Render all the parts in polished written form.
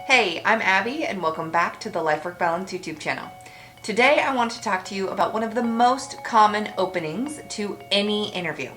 Hey, I'm Abby and welcome back to the Life Work Balance YouTube channel. Today I want to talk to you about one of the most common openings to any interview.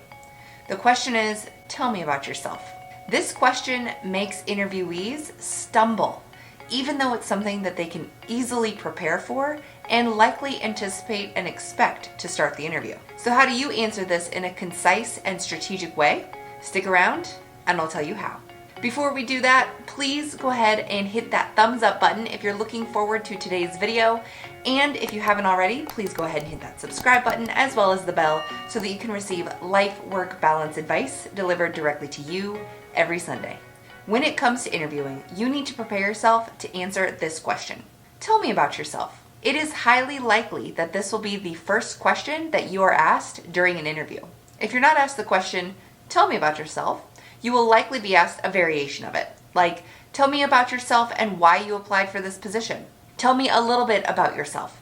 The question is, tell me about yourself. This question makes interviewees stumble, even though it's something that they can easily prepare for and likely anticipate and expect to start the interview. So how do you answer this in a concise and strategic way? Stick around and I'll tell you how. Before we do that, please go ahead and hit that thumbs up button if you're looking forward to today's video. And if you haven't already, please go ahead and hit that subscribe button as well as the bell so that you can receive life work balance advice delivered directly to you every Sunday. When it comes to interviewing, you need to prepare yourself to answer this question. Tell me about yourself. It is highly likely that this will be the first question that you are asked during an interview. If you're not asked the question, tell me about yourself, you will likely be asked a variation of it, like, tell me about yourself and why you applied for this position. Tell me a little bit about yourself.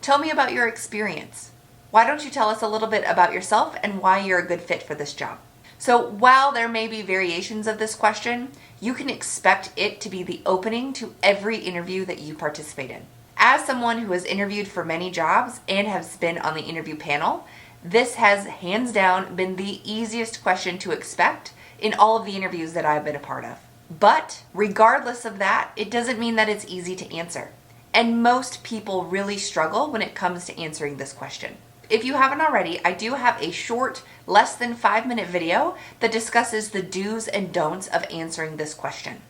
Tell me about your experience. Why don't you tell us a little bit about yourself and why you're a good fit for this job? So while there may be variations of this question, you can expect it to be the opening to every interview that you participate in. As someone who has interviewed for many jobs and has been on the interview panel, this has hands down been the easiest question to expect in all of the interviews that I've been a part of. But regardless of that, it doesn't mean that it's easy to answer. And most people really struggle when it comes to answering this question. If you haven't already, I do have a short, less than 5-minute video that discusses the do's and don'ts of answering this question.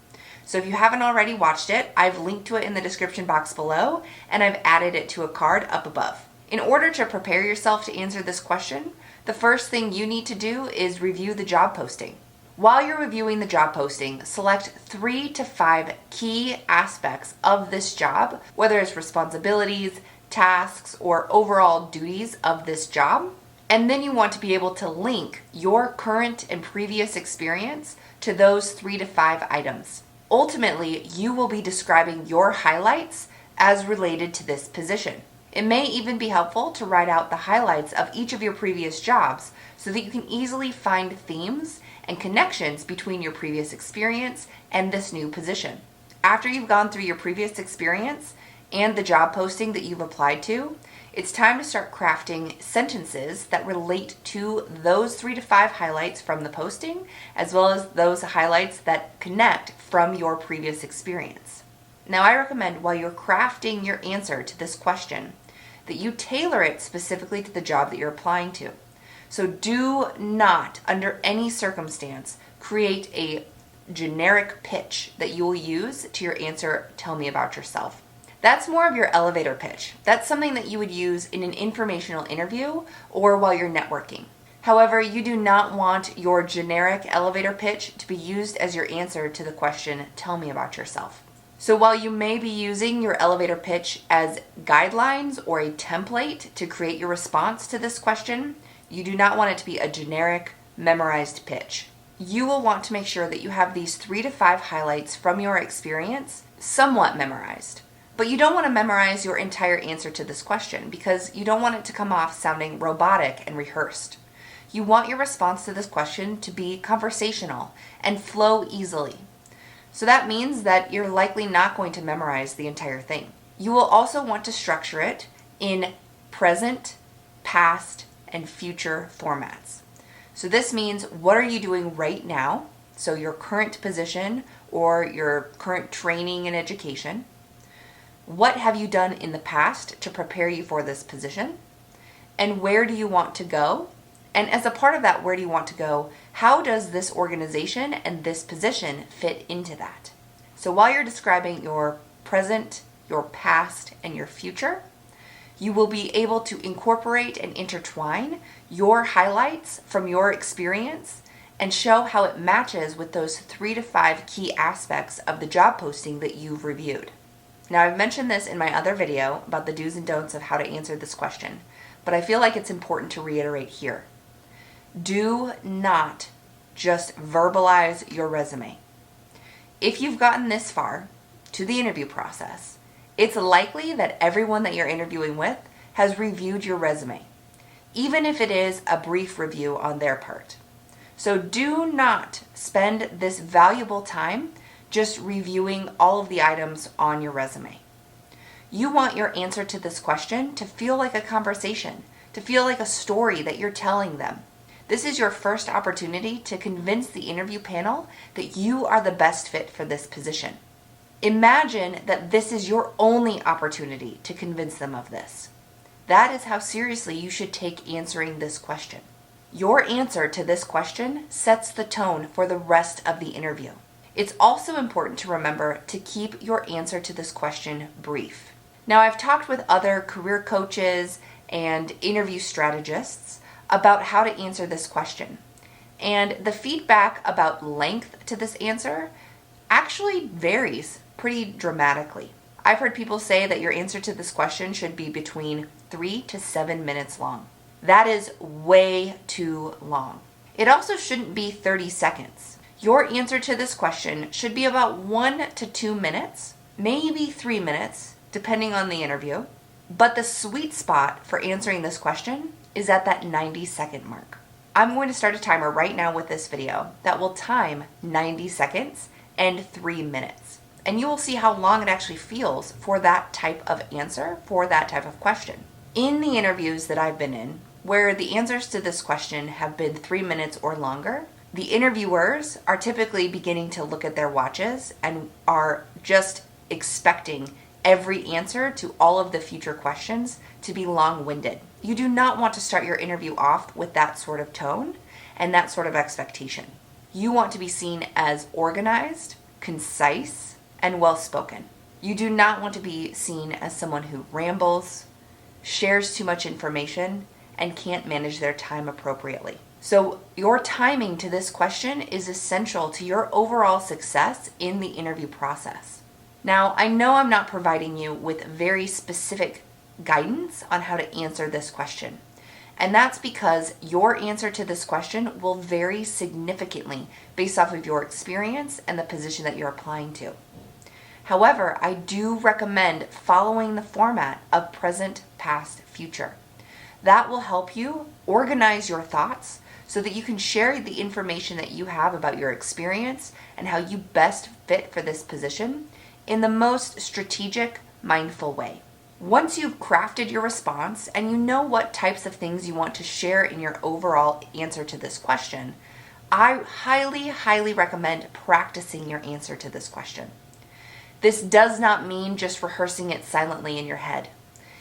So if you haven't already watched it, I've linked to it in the description box below, and I've added it to a card up above. In order to prepare yourself to answer this question, the first thing you need to do is review the job posting. While you're reviewing the job posting, select 3 to 5 key aspects of this job, whether it's responsibilities, tasks, or overall duties of this job. And then you want to be able to link your current and previous experience to those 3 to 5 items. Ultimately, you will be describing your highlights as related to this position. It may even be helpful to write out the highlights of each of your previous jobs so that you can easily find themes and connections between your previous experience and this new position. After you've gone through your previous experience and the job posting that you've applied to, it's time to start crafting sentences that relate to those 3 to 5 highlights from the posting, as well as those highlights that connect from your previous experience. Now, I recommend while you're crafting your answer to this question that you tailor it specifically to the job that you're applying to. So do not, under any circumstance, create a generic pitch that you will use to your answer, tell me about yourself. That's more of your elevator pitch. That's something that you would use in an informational interview or while you're networking. However, you do not want your generic elevator pitch to be used as your answer to the question, tell me about yourself. So while you may be using your elevator pitch as guidelines or a template to create your response to this question, you do not want it to be a generic, memorized pitch. You will want to make sure that you have these 3 to 5 highlights from your experience somewhat memorized. But you don't want to memorize your entire answer to this question because you don't want it to come off sounding robotic and rehearsed. You want your response to this question to be conversational and flow easily. So that means that you're likely not going to memorize the entire thing. You will also want to structure it in present, past, and future formats. So this means, what are you doing right now? So your current position or your current training and education. What have you done in the past to prepare you for this position? And where do you want to go? And as a part of that, where do you want to go? How does this organization and this position fit into that? So while you're describing your present, your past, and your future, you will be able to incorporate and intertwine your highlights from your experience and show how it matches with those 3 to 5 key aspects of the job posting that you've reviewed. Now, I've mentioned this in my other video about the do's and don'ts of how to answer this question, but I feel like it's important to reiterate here. Do not just verbalize your resume. If you've gotten this far to the interview process, it's likely that everyone that you're interviewing with has reviewed your resume, even if it is a brief review on their part. So do not spend this valuable time just reviewing all of the items on your resume. You want your answer to this question to feel like a conversation, to feel like a story that you're telling them. This is your first opportunity to convince the interview panel that you are the best fit for this position. Imagine that this is your only opportunity to convince them of this. That is how seriously you should take answering this question. Your answer to this question sets the tone for the rest of the interview. It's also important to remember to keep your answer to this question brief. Now, I've talked with other career coaches and interview strategists about how to answer this question. And the feedback about length to this answer actually varies pretty dramatically. I've heard people say that your answer to this question should be between 3 to 7 minutes long. That is way too long. It also shouldn't be 30 seconds. Your answer to this question should be about 1 to 2 minutes, maybe 3 minutes, depending on the interview. But the sweet spot for answering this question is at that 90-second mark. I'm going to start a timer right now with this video that will time 90 seconds and 3 minutes. And you will see how long it actually feels for that type of answer, for that type of question. In the interviews that I've been in, where the answers to this question have been 3 minutes or longer, the interviewers are typically beginning to look at their watches and are just expecting every answer to all of the future questions to be long-winded. You do not want to start your interview off with that sort of tone and that sort of expectation. You want to be seen as organized, concise, and well-spoken. You do not want to be seen as someone who rambles, shares too much information, and can't manage their time appropriately. So your timing to this question is essential to your overall success in the interview process. Now, I know I'm not providing you with very specific guidance on how to answer this question. And that's because your answer to this question will vary significantly based off of your experience and the position that you're applying to. However, I do recommend following the format of present, past, future. That will help you organize your thoughts so that you can share the information that you have about your experience and how you best fit for this position in the most strategic, mindful way. Once you've crafted your response and you know what types of things you want to share in your overall answer to this question, I highly, highly recommend practicing your answer to this question. This does not mean just rehearsing it silently in your head.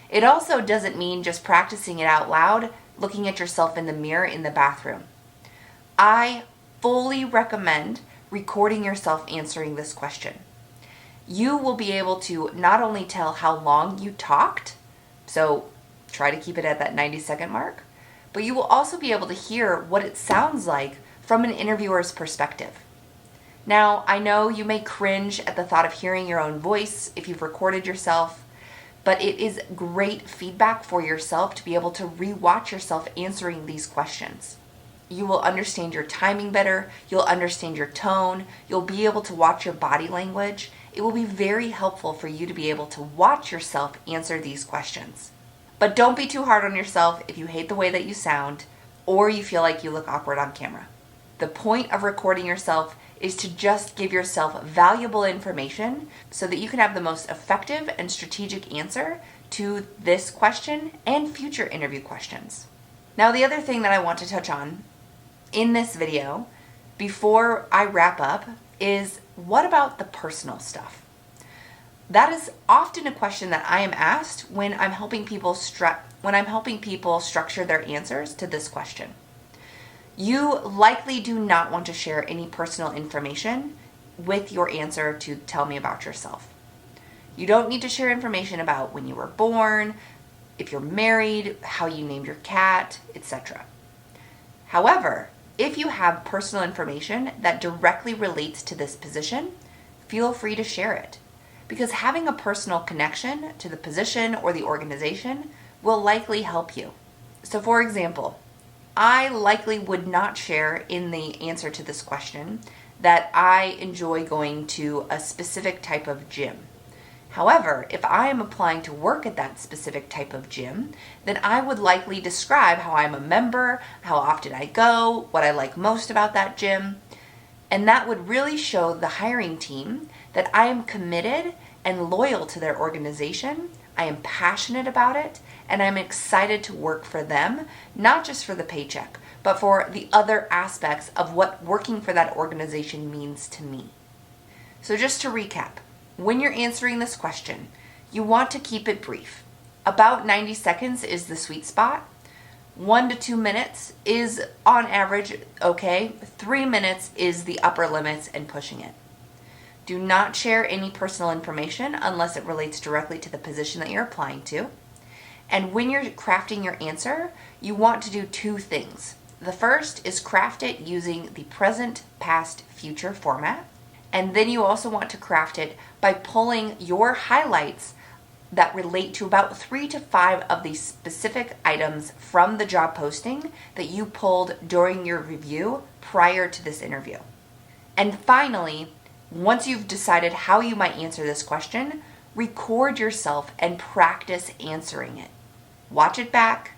It also doesn't mean just practicing it out loud, looking at yourself in the mirror in the bathroom. I fully recommend recording yourself answering this question. You will be able to not only tell how long you talked, so try to keep it at that 90-second mark, but you will also be able to hear what it sounds like from an interviewer's perspective. Now, I know you may cringe at the thought of hearing your own voice if you've recorded yourself, but it is great feedback for yourself to be able to re-watch yourself answering these questions. You will understand your timing better, you'll understand your tone, you'll be able to watch your body language. It will be very helpful for you to be able to watch yourself answer these questions. But don't be too hard on yourself if you hate the way that you sound or you feel like you look awkward on camera. The point of recording yourself is to just give yourself valuable information so that you can have the most effective and strategic answer to this question and future interview questions. Now, the other thing that I want to touch on in this video before I wrap up is, what about the personal stuff? That is often a question that I am asked when I'm helping people structure their answers to this question. You likely do not want to share any personal information with your answer to tell me about yourself. You don't need to share information about when you were born, if you're married, how you named your cat, etc. However, if you have personal information that directly relates to this position, feel free to share it, because having a personal connection to the position or the organization will likely help you. So for example, I likely would not share in the answer to this question that I enjoy going to a specific type of gym. However, if I am applying to work at that specific type of gym, then I would likely describe how I'm a member, how often I go, what I like most about that gym. And that would really show the hiring team that I am committed and loyal to their organization. I am passionate about it, and I'm excited to work for them, not just for the paycheck, but for the other aspects of what working for that organization means to me. So just to recap, when you're answering this question, you want to keep it brief. About 90 seconds is the sweet spot. 1 to 2 minutes is on average okay. 3 minutes is the upper limits and pushing it. Do not share any personal information unless it relates directly to the position that you're applying to. And when you're crafting your answer, you want to do 2 things. The first is craft it using the present, past, future format. And then you also want to craft it by pulling your highlights that relate to about 3 to 5 of the specific items from the job posting that you pulled during your review prior to this interview. And finally, once you've decided how you might answer this question, record yourself and practice answering it. Watch it back.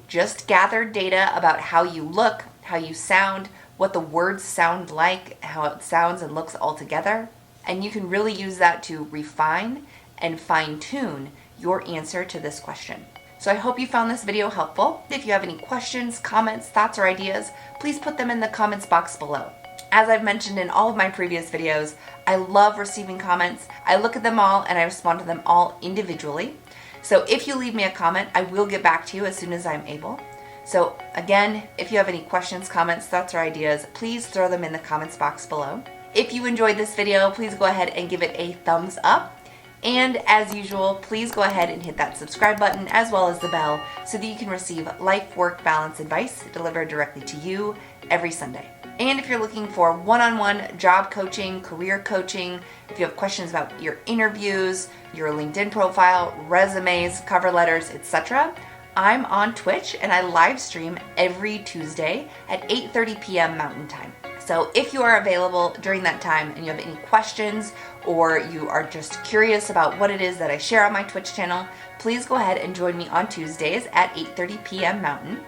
Just gather data about how you look, how you sound, what the words sound like, how it sounds and looks all together. And you can really use that to refine and fine-tune your answer to this question. So I hope you found this video helpful. If you have any questions, comments, thoughts, or ideas, please put them in the comments box below. As I've mentioned in all of my previous videos, I love receiving comments. I look at them all and I respond to them all individually. So if you leave me a comment, I will get back to you as soon as I'm able. So again, if you have any questions, comments, thoughts, or ideas, please throw them in the comments box below. If you enjoyed this video, please go ahead and give it a thumbs up. And as usual, please go ahead and hit that subscribe button as well as the bell so that you can receive life-work balance advice delivered directly to you every Sunday. And if you're looking for one-on-one job coaching, career coaching, if you have questions about your interviews, your LinkedIn profile, resumes, cover letters, etc., I'm on Twitch and I live stream every Tuesday at 8:30 p.m. Mountain Time. So if you are available during that time and you have any questions or you are just curious about what it is that I share on my Twitch channel, please go ahead and join me on Tuesdays at 8:30 p.m. Mountain.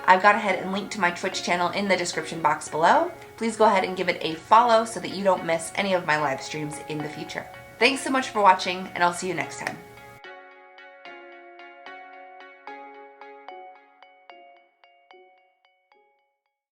I've gone ahead and linked to my Twitch channel in the description box below. Please go ahead and give it a follow so that you don't miss any of my live streams in the future. Thanks so much for watching, and I'll see you next time.